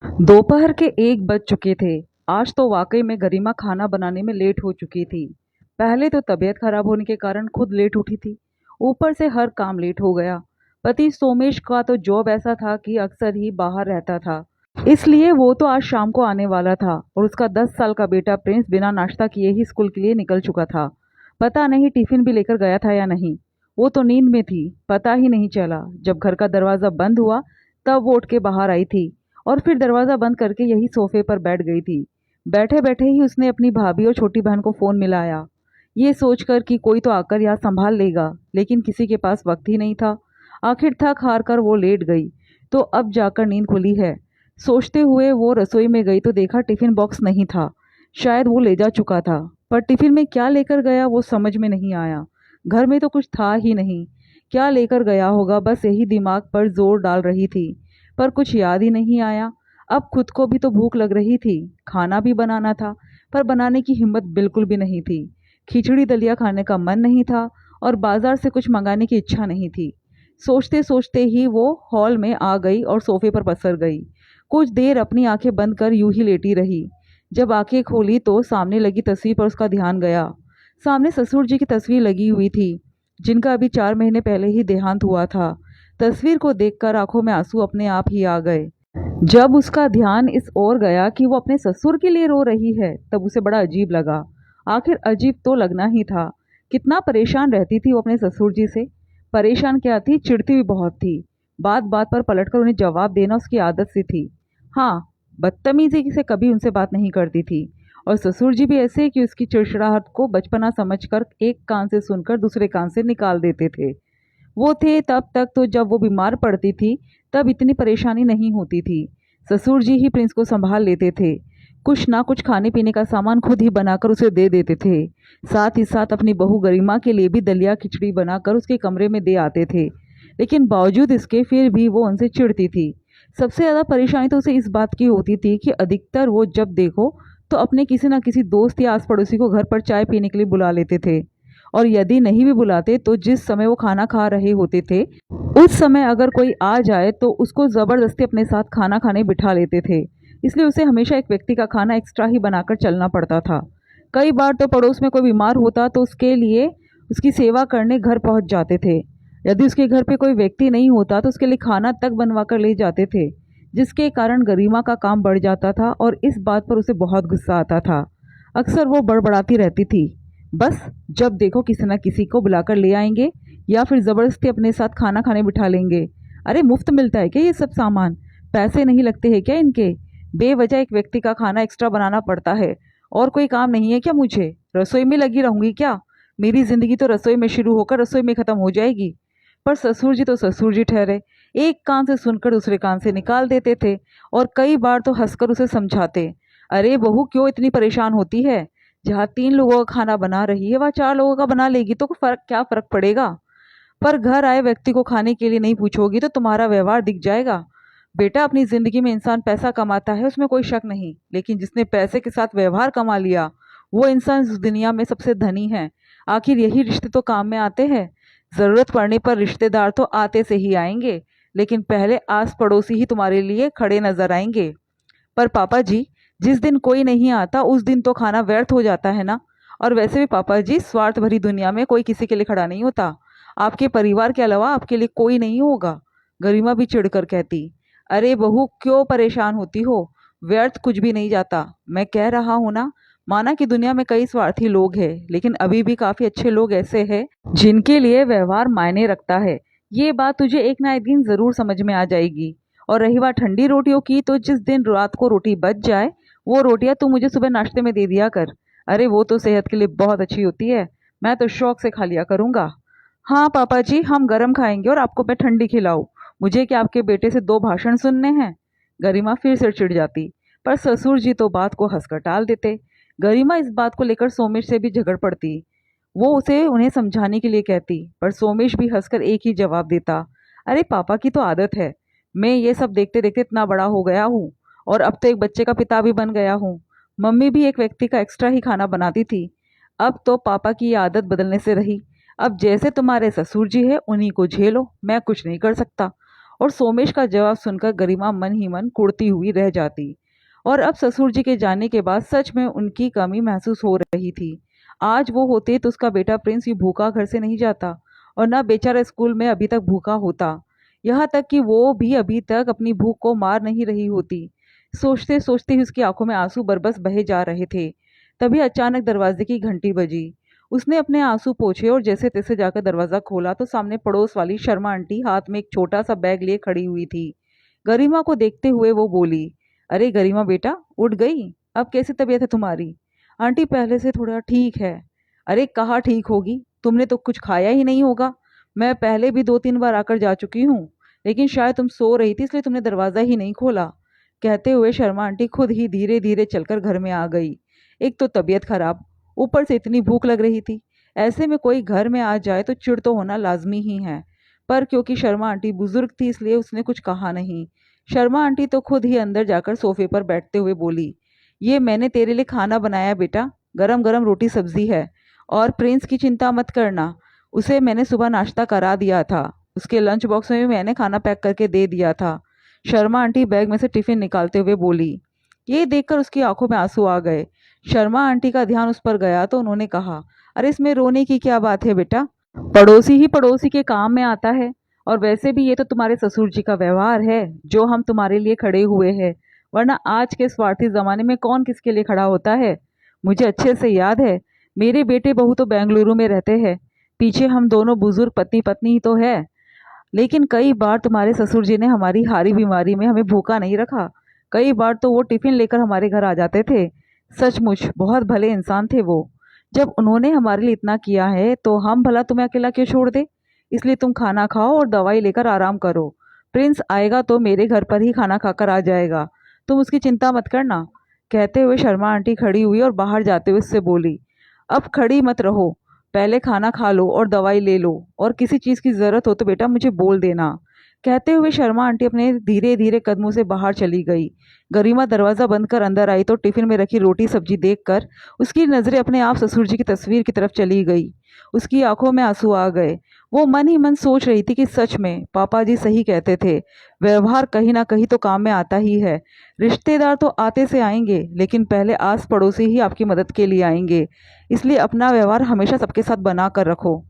दोपहर के 1 बज चुके थे। आज तो वाकई में गरिमा खाना बनाने में लेट हो चुकी थी। पहले तो तबीयत खराब होने के कारण खुद लेट उठी थी, ऊपर से हर काम लेट हो गया। पति सोमेश का तो जॉब ऐसा था कि अक्सर ही बाहर रहता था, इसलिए वो तो आज शाम को आने वाला था और उसका 10 साल का बेटा प्रिंस बिना नाश्ता किए ही स्कूल के लिए निकल चुका था। पता नहीं टिफिन भी लेकर गया था या नहीं। वो तो नींद में थी, पता ही नहीं चला। जब घर का दरवाज़ा बंद हुआ तब वो उठ के बाहर आई थी और फिर दरवाज़ा बंद करके यही सोफे पर बैठ गई थी। बैठे बैठे ही उसने अपनी भाभी और छोटी बहन को फ़ोन मिलाया, ये सोचकर कि कोई तो आकर यहाँ संभाल लेगा, लेकिन किसी के पास वक्त ही नहीं था। आखिर थक हार कर वो लेट गई, तो अब जाकर नींद खुली है। सोचते हुए वो रसोई में गई तो देखा टिफ़िन बॉक्स नहीं था। शायद वो ले जा चुका था, पर टिफ़िन में क्या लेकर गया वो समझ में नहीं आया। घर में तो कुछ था ही नहीं, क्या लेकर गया होगा, बस यही दिमाग पर जोर डाल रही थी। पर कुछ याद ही नहीं आया। अब खुद को भी तो भूख लग रही थी, खाना भी बनाना था, पर बनाने की हिम्मत बिल्कुल भी नहीं थी। खिचड़ी दलिया खाने का मन नहीं था और बाजार से कुछ मंगाने की इच्छा नहीं थी। सोचते सोचते ही वो हॉल में आ गई और सोफे पर पसर गई। कुछ देर अपनी आंखें बंद कर यूं ही लेटी रही। जब आंखें खोली तो सामने लगी तस्वीर पर उसका ध्यान गया। सामने ससुर जी की तस्वीर लगी हुई थी, जिनका अभी 4 महीने पहले ही देहांत हुआ था। तस्वीर को देखकर आंखों में आंसू अपने आप ही आ गए। जब उसका ध्यान इस ओर गया कि वो अपने ससुर के लिए रो रही है, तब उसे बड़ा अजीब लगा। आखिर अजीब तो लगना ही था। कितना परेशान रहती थी वो अपने ससुर जी से। परेशान क्या थी, चिढ़ती भी बहुत थी। बात बात पर पलटकर उन्हें जवाब देना उसकी आदत सी थी। हाँ, बदतमीजी से कभी उनसे बात नहीं करती थी। और ससुर जी भी ऐसे कि उसकी चिड़चिड़ाहट को बचपना समझकर एक कान से सुनकर दूसरे कान से निकाल देते थे। वो थे तब तक तो जब वो बीमार पड़ती थी तब इतनी परेशानी नहीं होती थी। ससुर जी ही प्रिंस को संभाल लेते थे। कुछ ना कुछ खाने पीने का सामान खुद ही बनाकर उसे दे देते थे। साथ ही साथ अपनी बहू गरिमा के लिए भी दलिया खिचड़ी बनाकर उसके कमरे में दे आते थे। लेकिन बावजूद इसके फिर भी वो उनसे चिढ़ती थी। सबसे ज़्यादा परेशानी तो उसे इस बात की होती थी कि अधिकतर वो जब देखो तो अपने किसी न किसी दोस्त या आस पड़ोसी को घर पर चाय पीने के लिए बुला लेते थे। और यदि नहीं भी बुलाते तो जिस समय वो खाना खा रहे होते थे, उस समय अगर कोई आ जाए तो उसको ज़बरदस्ती अपने साथ खाना खाने बिठा लेते थे। इसलिए उसे हमेशा एक व्यक्ति का खाना एक्स्ट्रा ही बनाकर चलना पड़ता था। कई बार तो पड़ोस में कोई बीमार होता तो उसके लिए उसकी सेवा करने घर पहुंच जाते थे। यदि उसके घर पे कोई व्यक्ति नहीं होता तो उसके लिए खाना तक बनवा कर ले जाते थे, जिसके कारण गरिमा का काम बढ़ जाता था और इस बात पर उसे बहुत गुस्सा आता था। अक्सर वो बड़बड़ाती रहती थी, बस जब देखो किसी न किसी को बुलाकर ले आएंगे या फिर ज़बरदस्ती अपने साथ खाना खाने बिठा लेंगे। अरे मुफ्त मिलता है क्या ये सब सामान? पैसे नहीं लगते हैं क्या इनके? बेवजह एक व्यक्ति का खाना एक्स्ट्रा बनाना पड़ता है। और कोई काम नहीं है क्या मुझे? रसोई में लगी रहूंगी क्या? मेरी ज़िंदगी तो रसोई में शुरू होकर रसोई में ख़त्म हो जाएगी। पर ससुर जी तो ससुर जी ठहरे, एक कान से सुनकर दूसरे कान से निकाल देते थे और कई बार तो हंसकर उसे समझाते, अरे बहू क्यों इतनी परेशान होती है? जहाँ 3 लोगों का खाना बना रही है वहाँ 4 लोगों का बना लेगी तो क्या फर्क पड़ेगा? पर घर आए व्यक्ति को खाने के लिए नहीं पूछोगी तो तुम्हारा व्यवहार दिख जाएगा। बेटा, अपनी जिंदगी में इंसान पैसा कमाता है, उसमें कोई शक नहीं, लेकिन जिसने पैसे के साथ व्यवहार कमा लिया वो इंसान इस दुनिया में सबसे धनी है। आखिर यही रिश्ते तो काम में आते हैं। जरूरत पड़ने पर रिश्तेदार तो आते से ही आएंगे, लेकिन पहले आस पड़ोसी ही तुम्हारे लिए खड़े नजर आएंगे। पर पापा जी, जिस दिन कोई नहीं आता उस दिन तो खाना व्यर्थ हो जाता है ना। और वैसे भी पापा जी, स्वार्थ भरी दुनिया में कोई किसी के लिए खड़ा नहीं होता। आपके परिवार के अलावा आपके लिए कोई नहीं होगा। गरिमा भी चिढ़कर कहती, अरे बहू क्यों परेशान होती हो? व्यर्थ कुछ भी नहीं जाता। मैं कह रहा हूँ ना, माना कि दुनिया में कई स्वार्थी लोग हैं, लेकिन अभी भी काफी अच्छे लोग ऐसे हैं जिनके लिए व्यवहार मायने रखता है। ये बात तुझे एक ना एक दिन जरूर समझ में आ जाएगी। और रही बात ठंडी रोटियों की, तो जिस दिन रात को रोटी बच जाए वो रोटियां तू मुझे सुबह नाश्ते में दे दिया कर। अरे वो तो सेहत के लिए बहुत अच्छी होती है, मैं तो शौक से खा लिया करूंगा। हाँ पापा जी, हम गरम खाएंगे और आपको मैं ठंडी खिलाऊं। मुझे क्या आपके बेटे से 2 भाषण सुनने हैं? गरिमा फिर से चिढ़ जाती, पर ससुर जी तो बात को हंसकर टाल देते। गरिमा इस बात को लेकर सोमेश से भी झगड़ पड़ती। वो उसे उन्हें समझाने के लिए कहती, पर सोमेश भी हंसकर एक ही जवाब देता, अरे पापा की तो आदत है। मैं ये सब देखते देखते इतना बड़ा हो गया हूँ और अब तो एक बच्चे का पिता भी बन गया हूँ। मम्मी भी एक व्यक्ति का एक्स्ट्रा ही खाना बनाती थी, अब तो पापा की ये आदत बदलने से रही। अब जैसे तुम्हारे ससुर जी है उन्हीं को झेलो, मैं कुछ नहीं कर सकता। और सोमेश का जवाब सुनकर गरिमा मन ही मन कुढ़ती हुई रह जाती। और अब ससुर जी के जाने के बाद सच में उनकी कमी महसूस हो रही थी। आज वो होते तो उसका बेटा प्रिंस भी भूखा घर से नहीं जाता और ना बेचारा स्कूल में अभी तक भूखा होता। यहाँ तक कि वो भी अभी तक अपनी भूख को मार नहीं रही होती। सोचते सोचते ही उसकी आंखों में आंसू बरबस बहे जा रहे थे। तभी अचानक दरवाजे की घंटी बजी। उसने अपने आंसू पोंछे और जैसे तैसे जाकर दरवाजा खोला तो सामने पड़ोस वाली शर्मा आंटी हाथ में एक छोटा सा बैग लिए खड़ी हुई थी। गरिमा को देखते हुए वो बोली, अरे गरिमा बेटा, उठ गई? अब कैसी तबीयत है तुम्हारी? आंटी पहले से थोड़ा ठीक है। अरे कहाँ ठीक होगी, तुमने तो कुछ खाया ही नहीं होगा। मैं पहले भी 2-3 बार आकर जा चुकी हूँ, लेकिन शायद तुम सो रही थी इसलिए तुमने दरवाज़ा ही नहीं खोला। कहते हुए शर्मा आंटी खुद ही धीरे धीरे चलकर घर में आ गई। एक तो तबीयत खराब, ऊपर से इतनी भूख लग रही थी। ऐसे में कोई घर में आ जाए तो चिढ़ तो होना लाजमी ही है। पर क्योंकि शर्मा आंटी बुजुर्ग थी इसलिए उसने कुछ कहा नहीं। शर्मा आंटी तो खुद ही अंदर जाकर सोफे पर बैठते हुए बोली, ये मैंने तेरे लिए खाना बनाया बेटा, गरम गरम रोटी सब्जी है। और प्रिंस की चिंता मत करना, उसे मैंने सुबह नाश्ता करा दिया था। उसके लंच बॉक्स में भी मैंने खाना पैक करके दे दिया था। शर्मा आंटी बैग में से टिफिन निकालते हुए बोली। ये देखकर उसकी आंखों में आंसू आ गए। शर्मा आंटी का ध्यान उस पर गया तो उन्होंने कहा, अरे इसमें रोने की क्या बात है बेटा, पड़ोसी ही पड़ोसी के काम में आता है। और वैसे भी ये तो तुम्हारे ससुर जी का व्यवहार है जो हम तुम्हारे लिए खड़े हुए हैं, वरना आज के स्वार्थी जमाने में कौन किसके लिए खड़ा होता है। मुझे अच्छे से याद है, मेरे बेटे बहू तो बेंगलुरु में रहते हैं, पीछे हम दोनों बुजुर्ग पत्नी पत्नी ही तो है। लेकिन कई बार तुम्हारे ससुर जी ने हमारी हारी बीमारी में हमें भूखा नहीं रखा। कई बार तो वो टिफिन लेकर हमारे घर आ जाते थे। सचमुच बहुत भले इंसान थे वो। जब उन्होंने हमारे लिए इतना किया है तो हम भला तुम्हें अकेला क्यों छोड़ दे। इसलिए तुम खाना खाओ और दवाई लेकर आराम करो। प्रिंस आएगा तो मेरे घर पर ही खाना खाकर आ जाएगा, तुम उसकी चिंता मत करना। कहते हुए शर्मा आंटी खड़ी हुई और बाहर जाते हुए उससे बोली, अब खड़ी मत रहो, पहले खाना खा लो और दवाई ले लो, और किसी चीज़ की ज़रूरत हो तो बेटा मुझे बोल देना। कहते हुए शर्मा आंटी अपने धीरे धीरे कदमों से बाहर चली गई। गरिमा दरवाज़ा बंद कर अंदर आई तो टिफिन में रखी रोटी सब्जी देखकर उसकी नज़रें अपने आप ससुर जी की तस्वीर की तरफ चली गई। उसकी आंखों में आंसू आ गए। वो मन ही मन सोच रही थी कि सच में पापा जी सही कहते थे, व्यवहार कहीं ना कहीं तो काम में आता ही है। रिश्तेदार तो आते से आएंगे, लेकिन पहले आस पड़ोसी ही आपकी मदद के लिए आएंगे। इसलिए अपना व्यवहार हमेशा सबके साथ बना कर रखो।